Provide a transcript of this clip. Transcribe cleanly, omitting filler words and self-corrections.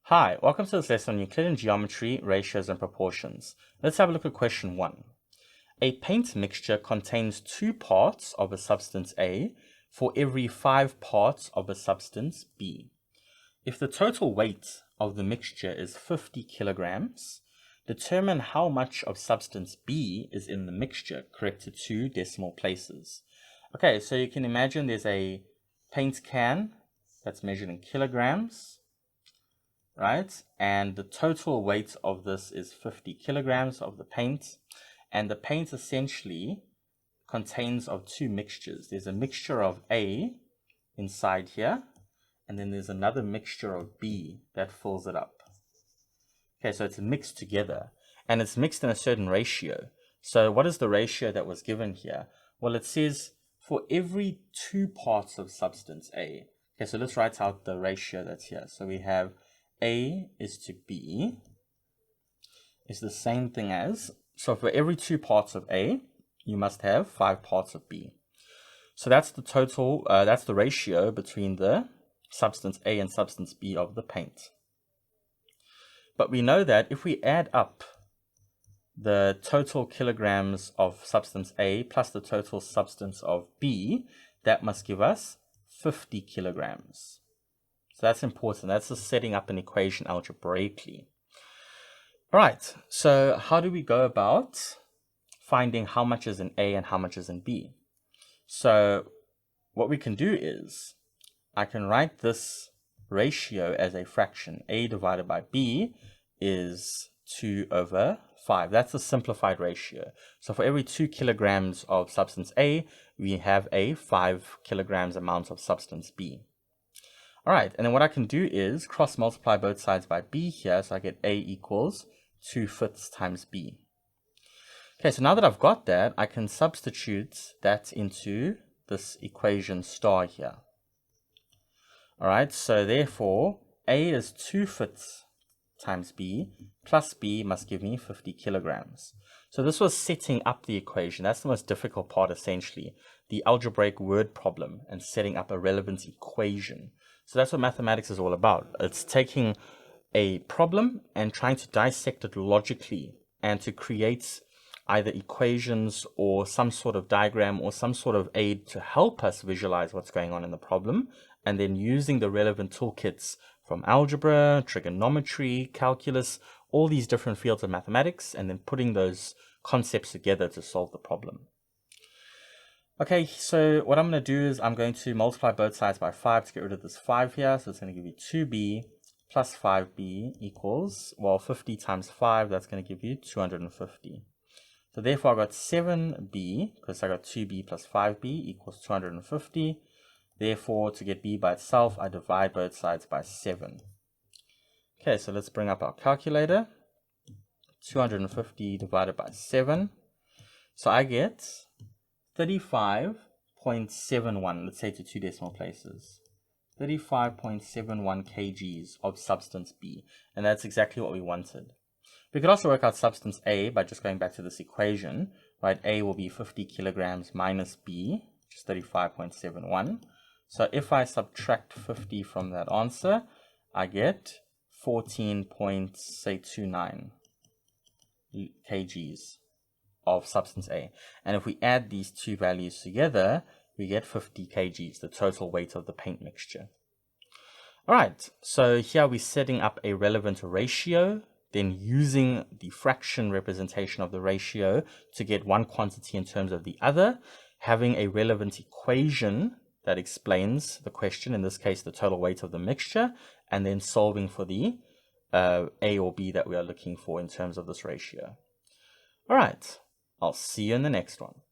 Hi, welcome to this lesson on Euclidean geometry, ratios, and proportions. Let's have a look at question 1. A paint mixture contains 2 parts of a substance A for every 5 parts of a substance B. If the total weight of the mixture is 50 kilograms, determine how much of substance B is in the mixture, correct to 2 decimal places. Okay, so you can imagine there's a paint can that's measured in kilograms, right? And the total weight of this is 50 kilograms of the paint. And the paint essentially contains of 2 mixtures. There's a mixture of A inside here, and then there's another mixture of B that fills it up. Okay, so it's mixed together, and it's mixed in a certain ratio. So what is the ratio that was given here? Well, it says for every 2 parts of substance A. Okay, so let's write out the ratio that's here. So we have A is to B is the same thing as, so for every 2 parts of A, you must have 5 parts of B. So that's the total, that's the ratio between the substance A and substance B of the paint. But we know that if we add up the total kilograms of substance A plus the total substance of B, that must give us 50 kilograms. So that's important. That's just setting up an equation algebraically. All right, so how do we go about finding how much is in A and how much is in B? So what we can do is I can write this ratio as a fraction. A divided by B is 2 over 5. That's a simplified ratio. So for every 2 kilograms of substance A, we have a 5 kilograms amount of substance B. All right, and then what I can do is cross multiply both sides by B here, so I get A equals 2/5 times B. Okay, so now that I've got that, I can substitute that into this equation star here. All right, so therefore, A is 2/5 times B, plus B must give me 50 kilograms. So this was setting up the equation. That's the most difficult part, essentially, the algebraic word problem and setting up a relevant equation. So that's what mathematics is all about. It's taking a problem and trying to dissect it logically and to create either equations or some sort of diagram or some sort of aid to help us visualize what's going on in the problem, and then using the relevant toolkits from algebra, trigonometry, calculus, all these different fields of mathematics, and then putting those concepts together to solve the problem. Okay, so what I'm going to do is I'm going to multiply both sides by 5 to get rid of this 5 here. So it's going to give you 2b plus 5b equals, well, 50 times 5, that's going to give you 250. So therefore I got 7b, because I got 2b plus 5b equals 250. Therefore, to get b by itself, I divide both sides by 7. Okay, so let's bring up our calculator. 250 divided by 7. So I get 35.71, let's say to 2 decimal places. 35.71 kgs of substance B. And that's exactly what we wanted. We could also work out substance A by just going back to this equation, right? A will be 50 kilograms minus B, which is 35.71. So if I subtract 50 from that answer, I get 14.29 kgs of substance A. And if we add these two values together, we get 50 kgs, the total weight of the paint mixture. All right, so here we're setting up a relevant ratio, then using the fraction representation of the ratio to get one quantity in terms of the other, having a relevant equation that explains the question, in this case the total weight of the mixture, and then solving for the A or B that we are looking for in terms of this ratio. All right, I'll see you in the next one.